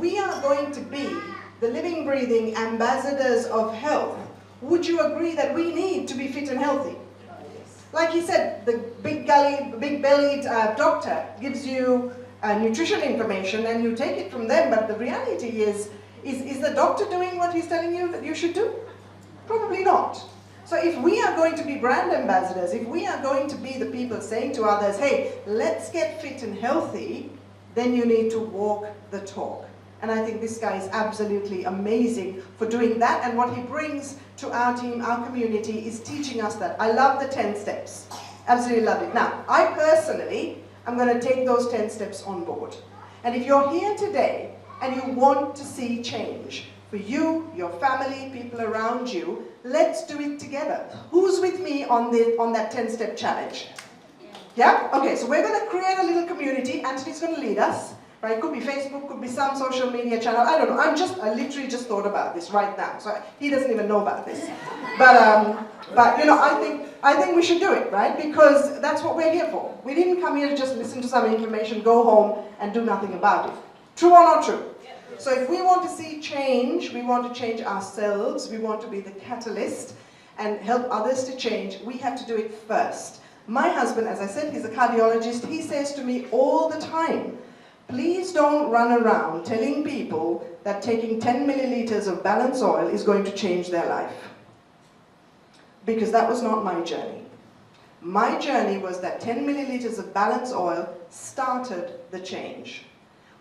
we are going to be the living, breathing ambassadors of health, would you agree that we need to be fit and healthy? Like he said, the big-bellied doctor gives you nutrition information and you take it from them, but the reality is the doctor doing what he's telling you that you should do? Probably not. So if we are going to be brand ambassadors, if we are going to be the people saying to others, hey, let's get fit and healthy, then you need to walk the talk. And I think this guy is absolutely amazing for doing that, and what he brings to our team, our community, is teaching us that. I love the 10 steps. Absolutely love it. Now, I personally am going to take those 10 steps on board. And if you're here today and you want to see change for you, your family, people around you, let's do it together. Who's with me on that 10-step challenge? Yeah? Okay, so we're going to create a little community. Anthony's going to lead us. Right? Could be Facebook, could be some social media channel. I don't know. I literally just thought about this right now. So he doesn't even know about this. But you know, I think we should do it, right? Because that's what we're here for. We didn't come here to just listen to some information, go home, and do nothing about it. True or not true? So if we want to see change, we want to change ourselves, we want to be the catalyst and help others to change, we have to do it first. My husband, as I said, he's a cardiologist. He says to me all the time, please don't run around telling people that taking 10 milliliters of balance oil is going to change their life. Because that was not my journey. My journey was that 10 milliliters of balance oil started the change.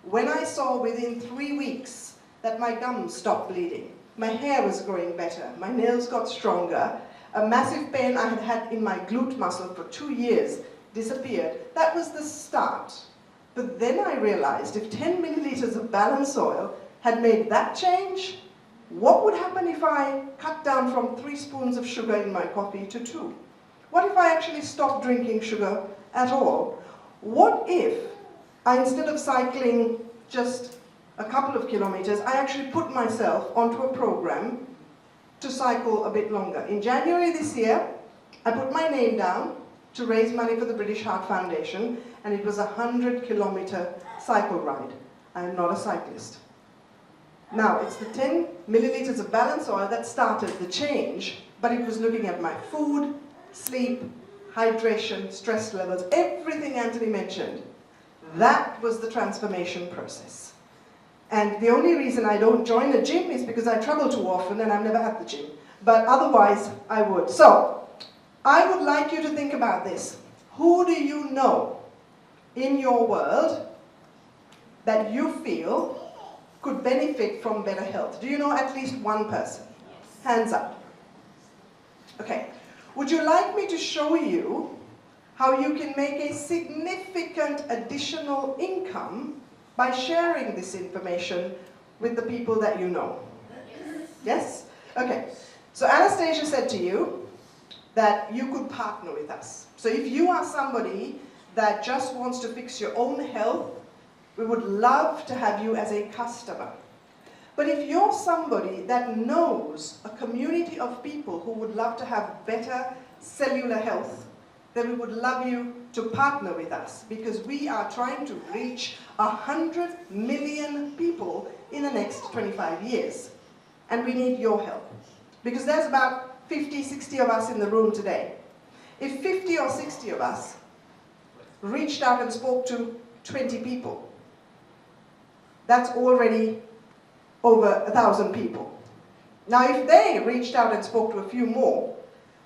When I saw within 3 weeks that my gums stopped bleeding, my hair was growing better, my nails got stronger, a massive pain I had had in my glute muscle for 2 years disappeared, that was the start. But then I realized if 10 milliliters of balance oil had made that change, what would happen if I cut down from 3 spoons of sugar in my coffee to 2? What if I actually stopped drinking sugar at all? What if I, instead of cycling just a couple of kilometers, I actually put myself onto a program to cycle a bit longer? In January this year, I put my name down to raise money for the British Heart Foundation, and it was a 100-kilometer cycle ride. I am not a cyclist. Now, it's the 10 milliliters of balance oil that started the change, but it was looking at my food, sleep, hydration, stress levels, everything Anthony mentioned. That was the transformation process. And the only reason I don't join a gym is because I travel too often and I've never had the gym. But otherwise, I would. So, I would like you to think about this. Who do you know in your world that you feel could benefit from better health? Do you know at least one person? Hands up. Okay. Would you like me to show you how you can make a significant additional income by sharing this information with the people that you know? Yes? Okay. So Anastasia said to you that you could partner with us. So if you are somebody that just wants to fix your own health, we would love to have you as a customer. But if you're somebody that knows a community of people who would love to have better cellular health, then we would love you to partner with us, because we are trying to reach 100 million people in the next 25 years. And we need your help. Because there's about 50, 60 of us in the room today. If 50 or 60 of us reached out and spoke to 20 people, that's already over 1,000 people. Now, if they reached out and spoke to a few more,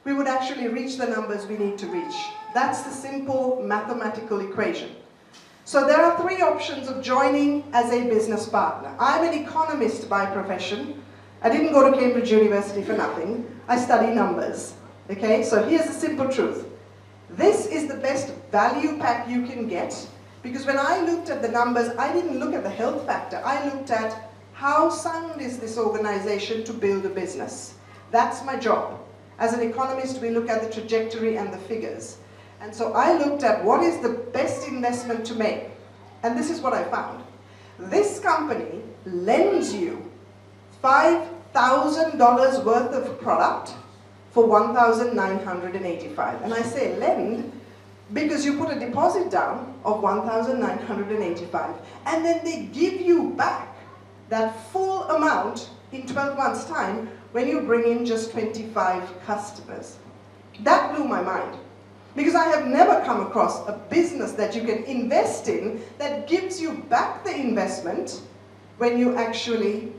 we would actually reach the numbers we need to reach. That's the simple mathematical equation. So there are 3 options of joining as a business partner. I'm an economist by profession. I didn't go to Cambridge University for nothing. I study numbers. Okay, so here's the simple truth. This is the best value pack you can get, because when I looked at the numbers, I didn't look at the health factor. I looked at how sound is this organization to build a business. That's my job. As an economist, we look at the trajectory and the figures. And so I looked at what is the best investment to make. And this is what I found. This company lends you $5,000 worth of product for $1,985. And I say lend because you put a deposit down of $1,985, and then they give you back that full amount in 12 months' time when you bring in just 25 customers. That blew my mind. Because I have never come across a business that you can invest in that gives you back the investment when you actually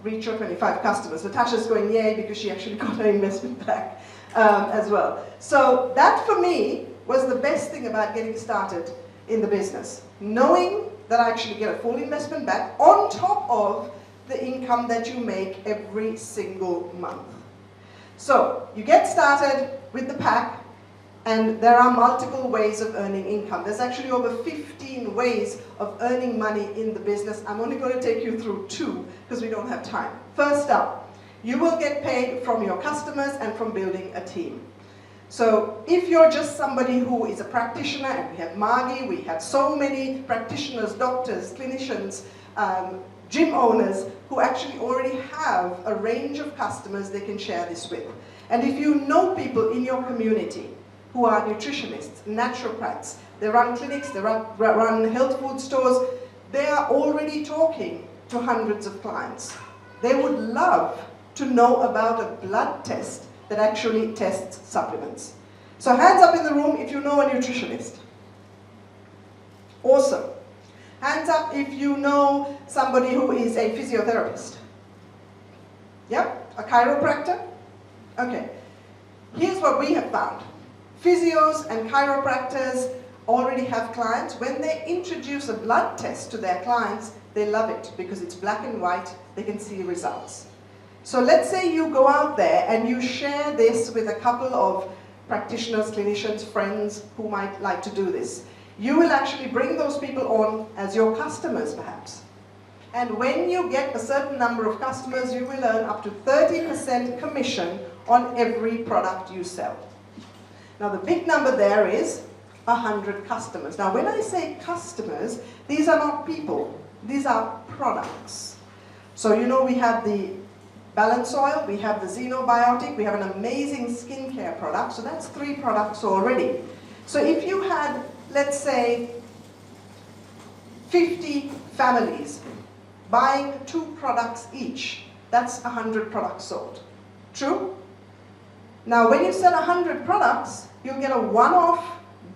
reach your 25 customers. Natasha's going yay because she actually got her investment back as well. So that for me was the best thing about getting started in the business. Knowing that I actually get a full investment back on top of the income that you make every single month. So you get started with the pack, and there are multiple ways of earning income. There's actually over 15 ways of earning money in the business. I'm only going to take you through 2 because we don't have time. First up, you will get paid from your customers and from building a team. So if you're just somebody who is a practitioner, and we have Margie, we have so many practitioners, doctors, clinicians, gym owners who actually already have a range of customers they can share this with. And if you know people in your community who are nutritionists, naturopaths, they run clinics, they run health food stores, they are already talking to hundreds of clients. They would love to know about a blood test that actually tests supplements. So hands up in the room if you know a nutritionist. Awesome. Hands up if you know somebody who is a physiotherapist. Yep, a chiropractor? Okay. Here's what we have found. Physios and chiropractors already have clients. When they introduce a blood test to their clients, they love it because it's black and white, they can see results. So let's say you go out there and you share this with a couple of practitioners, clinicians, friends who might like to do this. You will actually bring those people on as your customers perhaps. And when you get a certain number of customers, you will earn up to 30% commission on every product you sell. Now the big number there is 100 customers. Now when I say customers, these are not people, these are products. So you know we have the balance oil, we have the Zinzino, we have an amazing skincare product, so that's 3 products already. So if you had, let's say, 50 families buying 2 products each, that's 100 products sold. True? Now when you sell 100 products, you'll get a one-off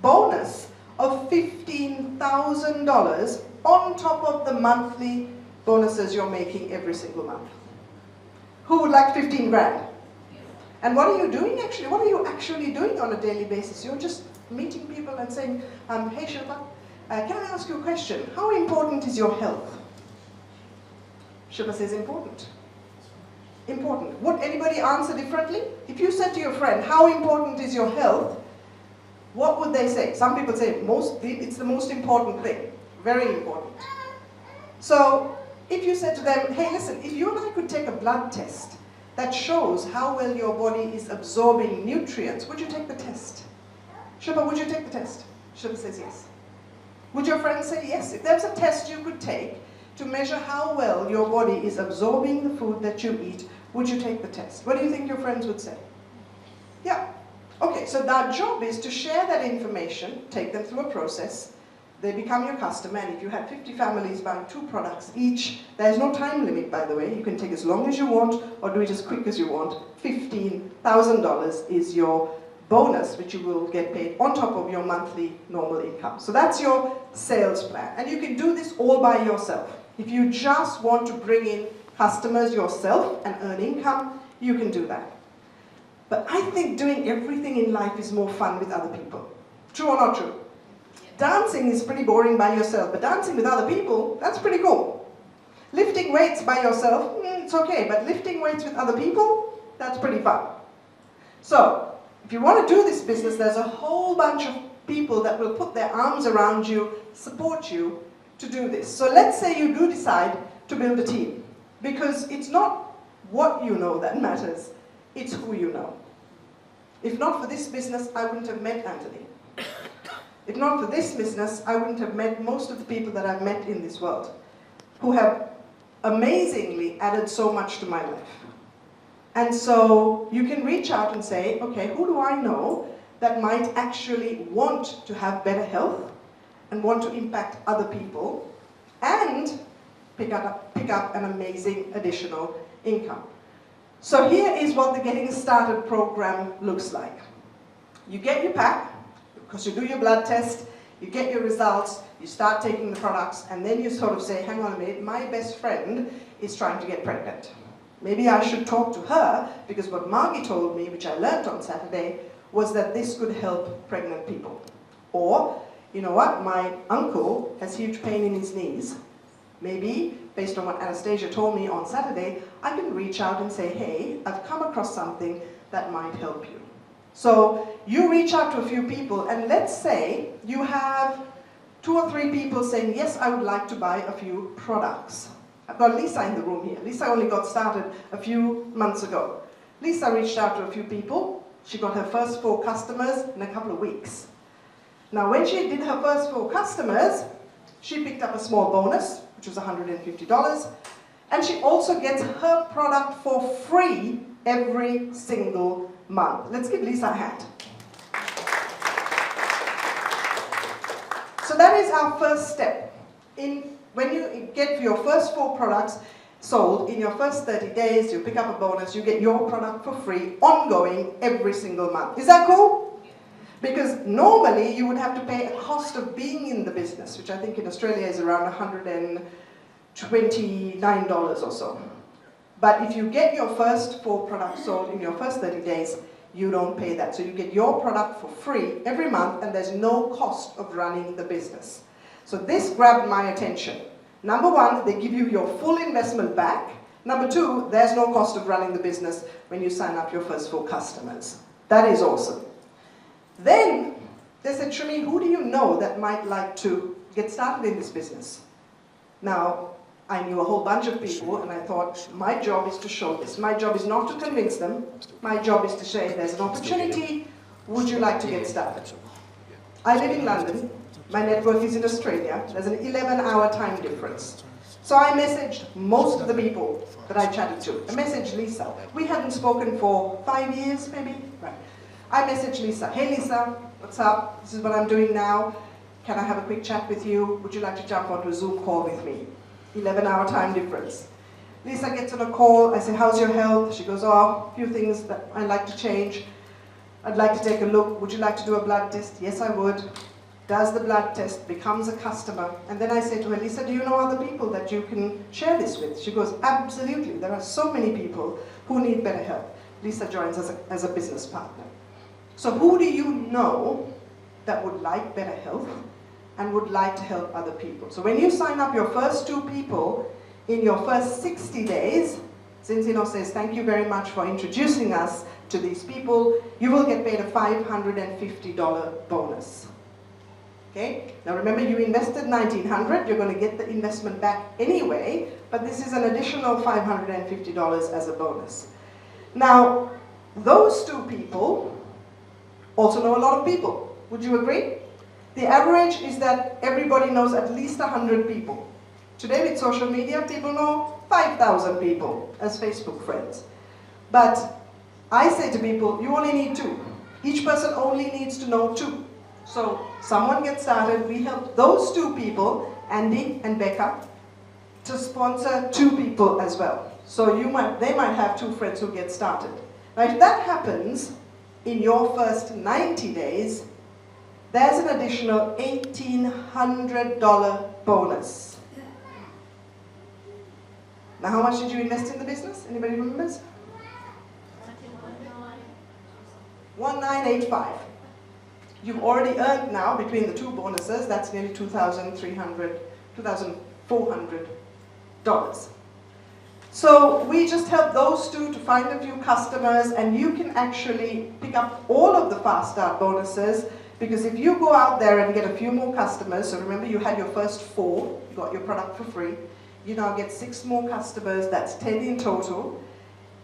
bonus of $15,000 on top of the monthly bonuses you're making every single month. Who would like 15 grand? And what are you doing actually? What are you actually doing on a daily basis? You're just meeting people and saying, hey Shilpa, can I ask you a question? How important is your health? Shilpa says important. Important. Would anybody answer differently? If you said to your friend, how important is your health? What would they say? Some people say, it's the most important thing. Very important. So, if you said to them, hey listen, if you and I could take a blood test that shows how well your body is absorbing nutrients, would you take the test? Shilpa, would you take the test? Shilpa says yes. Would your friend say yes? If there's a test you could take to measure how well your body is absorbing the food that you eat, would you take the test? What do you think your friends would say? Yeah. Okay, so our job is to share that information, take them through a process. They become your customer, and if you have 50 families buying 2 products each, there's no time limit, by the way. You can take as long as you want or do it as quick as you want. $15,000 is your bonus, which you will get paid on top of your monthly normal income. So that's your sales plan. And you can do this all by yourself. If you just want to bring in customers yourself and earn income, you can do that. But I think doing everything in life is more fun with other people. True or not true? Dancing is pretty boring by yourself, but dancing with other people, that's pretty cool. Lifting weights by yourself, it's okay, but lifting weights with other people, that's pretty fun. So, if you want to do this business, there's a whole bunch of people that will put their arms around you, support you to do this. So let's say you do decide to build a team, because it's not what you know that matters, it's who you know. If not for this business, I wouldn't have met Anthony. If not for this business, I wouldn't have met most of the people that I've met in this world, who have amazingly added so much to my life. And so you can reach out and say, okay, who do I know that might actually want to have better health and want to impact other people and pick up an amazing additional income. So here is what the Getting Started program looks like. You get your pack, because you do your blood test, you get your results, you start taking the products, and then you sort of say, hang on a minute, my best friend is trying to get pregnant. Maybe I should talk to her, because what Margie told me, which I learned on Saturday, was that this could help pregnant people. Or, you know what, my uncle has huge pain in his knees. Maybe, based on what Anastasia told me on Saturday, I can reach out and say, hey, I've come across something that might help you. So you reach out to a few people, and let's say you have 2 or 3 people saying, yes, I would like to buy a few products. I've got Lisa in the room here. Lisa only got started a few months ago. Lisa reached out to a few people. She got her first 4 customers in a couple of weeks. Now, when she did her first 4 customers, she picked up a small bonus, which was $150, and she also gets her product for free every single month. Let's give Lisa a hand. So that is our first step. When you get your first 4 products sold, in your first 30 days, you pick up a bonus, you get your product for free, ongoing, every single month. Is that cool? Because normally you would have to pay a cost of being in the business, which I think in Australia is around $129 or so. But if you get your first 4 products sold in your first 30 days, you don't pay that. So you get your product for free every month, and there's no cost of running the business. So this grabbed my attention. Number 1, they give you your full investment back. Number 2, there's no cost of running the business when you sign up your first 4 customers. That is awesome. Then they said, Shrami, who do you know that might like to get started in this business? Now, I knew a whole bunch of people, and I thought, my job is to show this. My job is not to convince them. My job is to say, there's an opportunity. Would you like to get started? I live in London. My network is in Australia. There's an 11-hour time difference. So I messaged most of the people that I chatted to. I messaged Lisa. We hadn't spoken for 5 years, maybe? Right. I messaged Lisa. Hey, Lisa, what's up? This is what I'm doing now. Can I have a quick chat with you? Would you like to jump onto a Zoom call with me? 11-hour time difference. Lisa gets on a call. I say, how's your health? She goes, oh, a few things that I'd like to change. I'd like to take a look. Would you like to do a blood test? Yes, I would. Does the blood test, becomes a customer. And then I say to her, Lisa, do you know other people that you can share this with? She goes, absolutely. There are so many people who need better help. Lisa joins as a business partner. So who do you know that would like better health and would like to help other people? So when you sign up your first 2 people in your first 60 days, Zinzino says, thank you very much for introducing us to these people. You will get paid a $550 bonus. Okay? Now remember, you invested $1,900, you're going to get the investment back anyway, but this is an additional $550 as a bonus. Now, those 2 people also know a lot of people. Would you agree? The average is that everybody knows at least 100 people. Today with social media, people know 5,000 people as Facebook friends. But I say to people, you only need 2. Each person only needs to know 2. So someone gets started, we help those 2 people, Andy and Becca, to sponsor 2 people as well. So they might have 2 friends who get started. Now if that happens in your first 90 days, there's an additional $1,800 bonus. Now how much did you invest in the business? Anybody remembers? $1,985. You've already earned now, between the 2 bonuses, that's nearly $2,400. So we just help those 2 to find a few customers, and you can actually pick up all of the Fast Start bonuses, because if you go out there and get a few more customers, so remember you had your first 4, you got your product for free, you now get 6 more customers, that's 10 in total.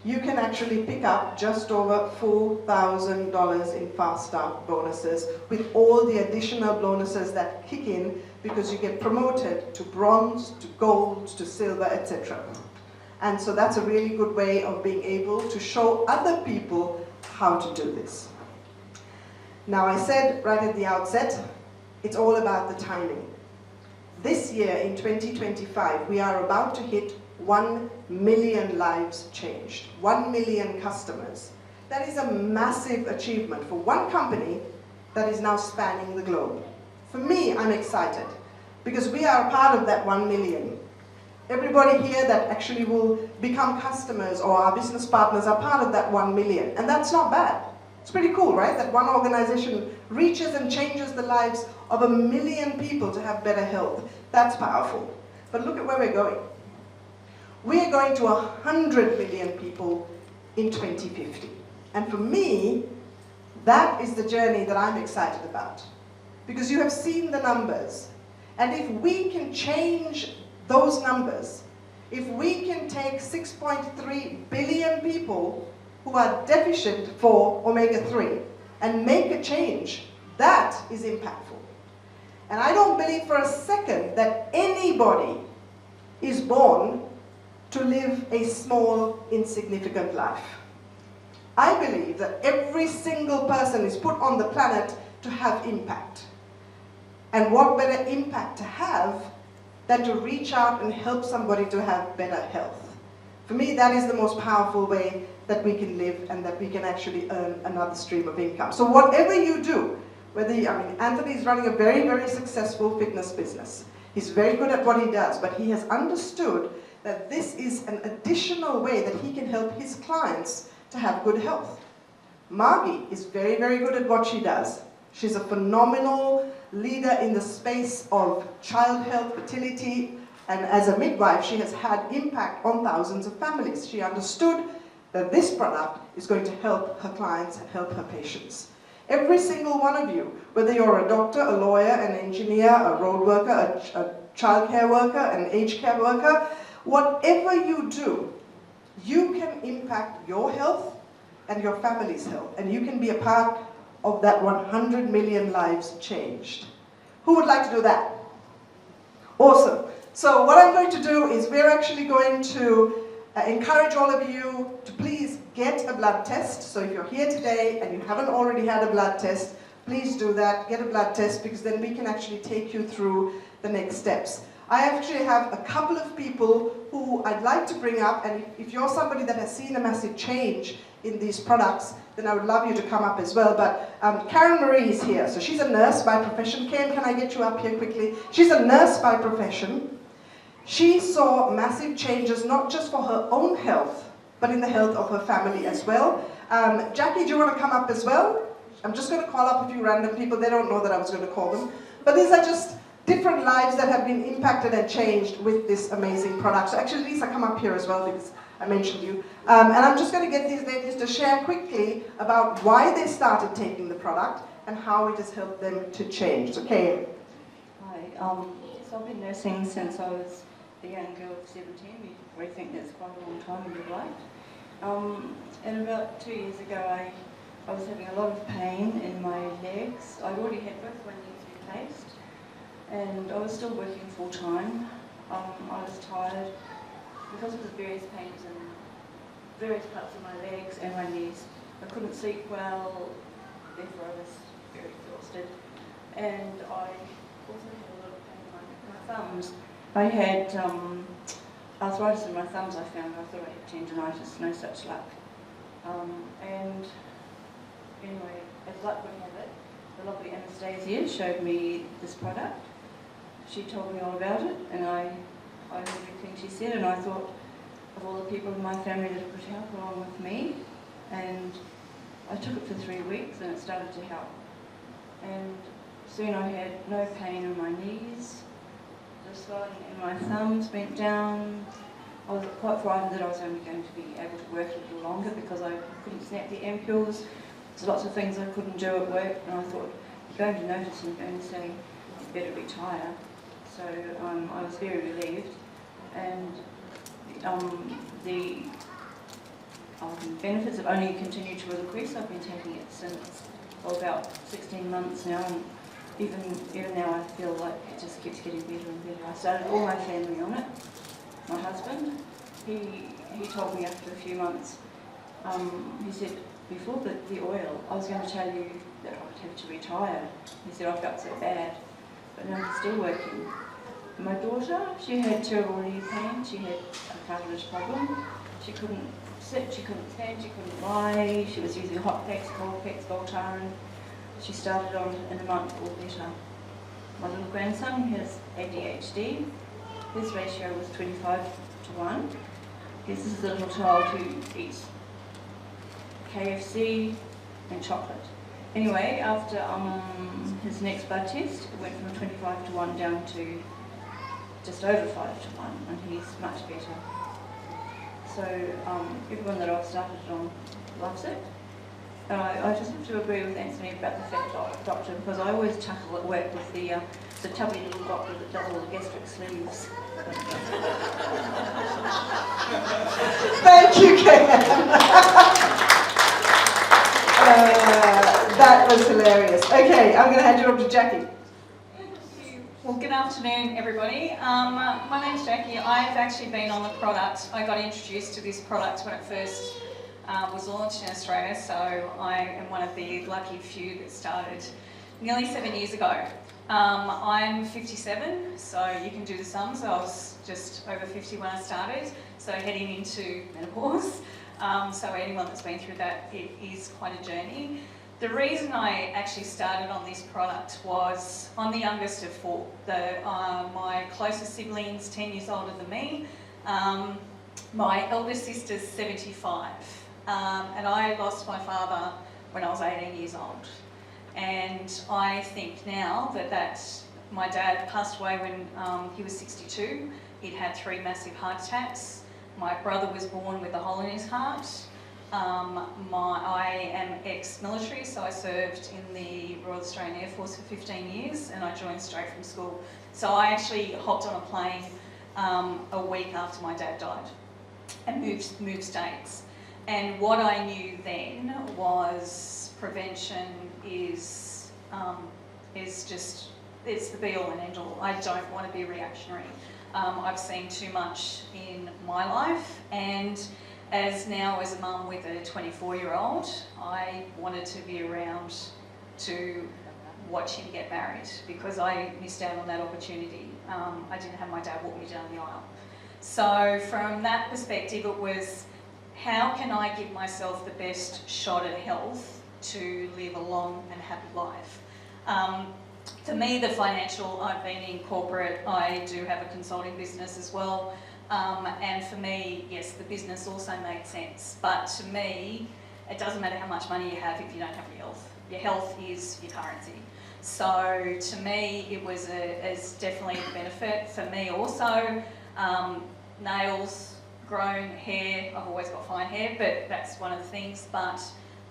You can actually pick up just over $4,000 in Fast Start bonuses, with all the additional bonuses that kick in because you get promoted to bronze, to gold, to silver, etc. And so that's a really good way of being able to show other people how to do this. Now I said right at the outset, it's all about the timing. this year in 2025, we are about to hit 1 million lives changed, 1 million customers. That is a massive achievement for one company that is now spanning the globe. For me, I'm excited because we are a part of that 1 million. Everybody here that actually will become customers or our business partners are part of that 1 million. And that's not bad. It's pretty cool, right? That one organization reaches and changes the lives of 1 million people to have better health. That's powerful. But look at where we're going. We are going to 100 million people in 2050. And for me, that is the journey that I'm excited about. Because you have seen the numbers. And if we can change those numbers, if we can take 6.3 billion people who are deficient for omega-3 and make a change, that is impactful. And I don't believe for a second that anybody is born to live a small, insignificant life. I believe that every single person is put on the planet to have impact. And what better impact to have than to reach out and help somebody to have better health. For me, that is the most powerful way that we can live and that we can actually earn another stream of income. So whatever you do, Anthony is running a very, very successful fitness business. He's very good at what he does, but he has understood that this is an additional way that he can help his clients to have good health. Margie is very, very good at what she does. She's a phenomenal leader in the space of child health, fertility, and as a midwife, she has had impact on thousands of families. She understood that this product is going to help her clients and help her patients. Every single one of you, whether you're a doctor, a lawyer, an engineer, a road worker, a child care worker, an aged care worker, whatever you do, you can impact your health and your family's health, and you can be a part of that 100 million lives changed. Who would like to do that? Awesome. So what I'm going to do is we're actually going to encourage all of you to please get a blood test. So if you're here today and you haven't already had a blood test, please do that, get a blood test, because then we can actually take you through the next steps. I actually have a couple of people who I'd like to bring up, and if you're somebody that has seen a massive change in these products, then I would love you to come up as well. But Karen Marie is here. So she's a nurse by profession. Karen, can I get you up here quickly? She's a nurse by profession. She saw massive changes, not just for her own health, but in the health of her family as well. Jackie, do you want to come up as well? I'm just going to call up a few random people. They don't know that I was going to call them. But these are just different lives that have been impacted and changed with this amazing product. So actually, Lisa, come up here as well, because I mentioned you. And I'm just going to get these ladies to share quickly about why they started taking the product and how it has helped them to change. Okay. Hi. So I've been nursing since I was a young girl of 17. We think that's quite a long time in your life. And about 2 years ago, I was having a lot of pain in my legs. I'd already had both my knees replaced, and I was still working full time. I was tired because of the various pains in various parts of my legs and my knees. I couldn't sleep well, therefore I was very exhausted. And I also had a lot of pain in my thumbs. I had arthritis in my thumbs, I found. I thought I had tendinitis, no such luck. And anyway, as luck would have it, the lovely Anastasia showed me this product. She told me all about it, and I heard everything she said, and I thought of all the people in my family that could help along with me. And I took it for 3 weeks, and it started to help. And soon I had no pain in my knees. The swelling in my thumbs went down. I was quite frightened that I was only going to be able to work a little longer because I couldn't snap the ampules. There's lots of things I couldn't do at work, and I thought, you're going to notice and you're going to say, you better retire. So I was very relieved, and the benefits have only continued to increase. I've been taking it since about 16 months now, and even now I feel like it just keeps getting better and better. I started all my family on it. My husband, he told me after a few months, he said, before the oil, I was going to tell you that I would have to retire. He said, I felt so bad, but now I'm still working. My daughter, she had terrible knee pain, she had a cartilage problem, she couldn't sit, she couldn't stand, she couldn't lie, she was using hot packs, cold packs, Voltaren. She started on in a month or better. My little grandson has ADHD, his ratio was 25:1. This is a little child who eats KFC and chocolate. Anyway, after his next blood test, it went from 25:1 down to just over 5:1, and he's much better. So everyone that I've started on loves it. And I just have to agree with Anthony about the fat doctor, because I always chuckle at work with the tubby little doctor that does all the gastric sleeves. Thank you, Karen. That was hilarious. Okay, I'm going to hand you over to Jackie. Well, good afternoon, everybody. My name's Jackie. I've actually been on the product. I got introduced to this product when it first was launched in Australia, so I am one of the lucky few that started nearly 7 years ago. I'm 57, so you can do the sums. I was just over 50 when I started, so heading into menopause. So anyone that's been through that, it is quite a journey. The reason I actually started on this product was I'm the youngest of four. My closest sibling's 10 years older than me. My eldest sister's 75. And I lost my father when I was 18 years old. And I think now that my dad passed away when he was 62. He'd had 3 massive heart attacks. My brother was born with a hole in his heart. I am ex-military, so I served in the Royal Australian Air Force for 15 years, and I joined straight from school. So I actually hopped on a plane a week after my dad died and moved states. And what I knew then was prevention is just, it's the be all and end all. I don't want to be reactionary. I've seen too much in my life, and as a mum with a 24-year-old, I wanted to be around to watch him get married because I missed out on that opportunity. I didn't have my dad walk me down the aisle. So from that perspective, it was, how can I give myself the best shot at health to live a long and happy life? For me, the financial, I've been in corporate, I do have a consulting business as well. And for me, yes, the business also made sense. But to me, it doesn't matter how much money you have if you don't have your health. Your health is your currency. So to me, it was definitely a benefit. For me also, nails, grown, hair, I've always got fine hair, but that's one of the things. But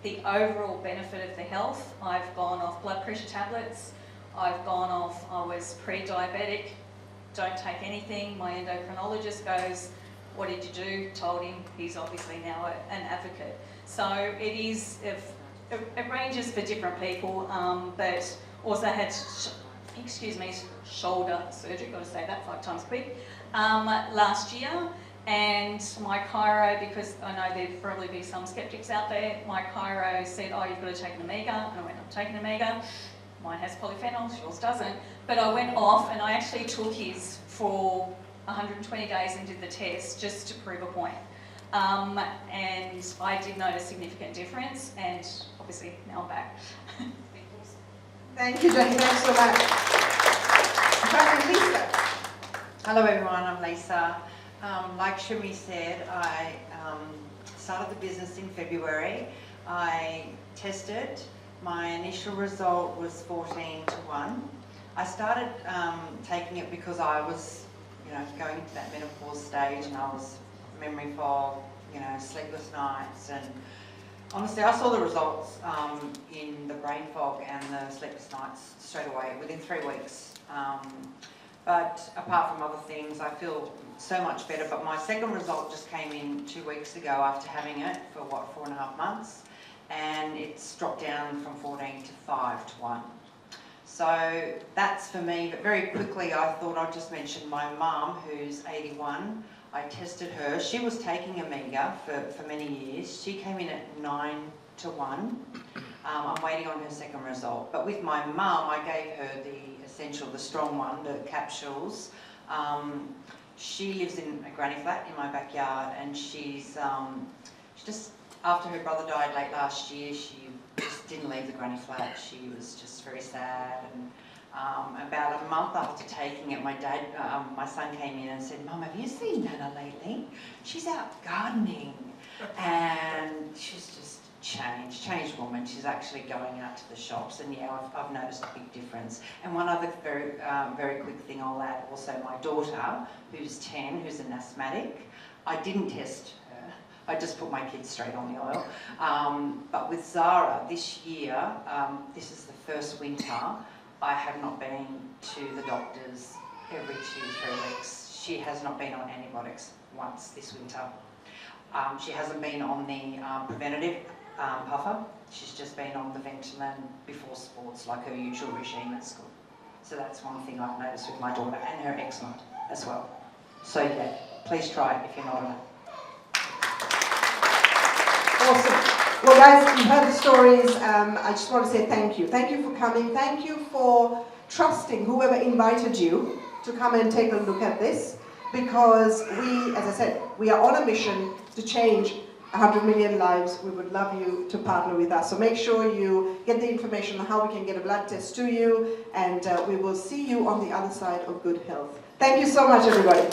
the overall benefit of the health, I've gone off blood pressure tablets, I've gone off, I was pre-diabetic, don't take anything. My endocrinologist goes, what did you do? Told him. He's obviously now an advocate. So it ranges for different people, but also had, shoulder surgery, got to say that 5 times quick, last year. And my chiro, because I know there'd probably be some skeptics out there, my chiro said, oh, you've got to take an omega. And I went, I'm taking omega. Mine has polyphenols, yours doesn't. But I went off and I actually took his for 120 days and did the test just to prove a point. And I did notice a significant difference, and obviously now I'm back. Thank you, Jackie. Thanks so much. Lisa. Hello everyone, I'm Lisa. Like Shumi said, I started the business in February. I tested. My initial result was 14:1. I started taking it because I was, going into that menopause stage, and I was memory fog, sleepless nights, and honestly, I saw the results in the brain fog and the sleepless nights straight away within 3 weeks. But apart from other things, I feel so much better. But my second result just came in 2 weeks ago after having it for 4.5 months. And it's dropped down from 14 to 5:1. So that's for me, but very quickly I thought I'd just mention my mum, who's 81. I tested her. She was taking omega for many years. She came in at 9:1. I'm waiting on her second result. But with my mum, I gave her the essential, the strong one, the capsules. She lives in a granny flat in my backyard, and she just, after her brother died late last year, she just didn't leave the granny flat. She was just very sad, and about a month after taking it, my son came in and said, "Mum, have you seen Nana lately? She's out gardening." And she's just changed woman. She's actually going out to the shops, and yeah, I've noticed a big difference. And one other very quick thing I'll add, also my daughter, who's 10, who's an asthmatic, I didn't test her. I just put my kids straight on the oil. But with Zara, this year, this is the first winter, I have not been to the doctors every 2-3 weeks. She has not been on antibiotics once this winter. She hasn't been on the preventative puffer. She's just been on the Ventolin before sports, like her usual regime at school. So that's one thing I've noticed with my daughter, and her eczema as well. So yeah, please try it if you're not on it. Awesome. Well, guys, you've heard the stories. I just want to say thank you. Thank you for coming. Thank you for trusting whoever invited you to come and take a look at this, because we, as I said, we are on a mission to change 100 million lives. We would love you to partner with us. So make sure you get the information on how we can get a blood test to you, and we will see you on the other side of good health. Thank you so much, everybody.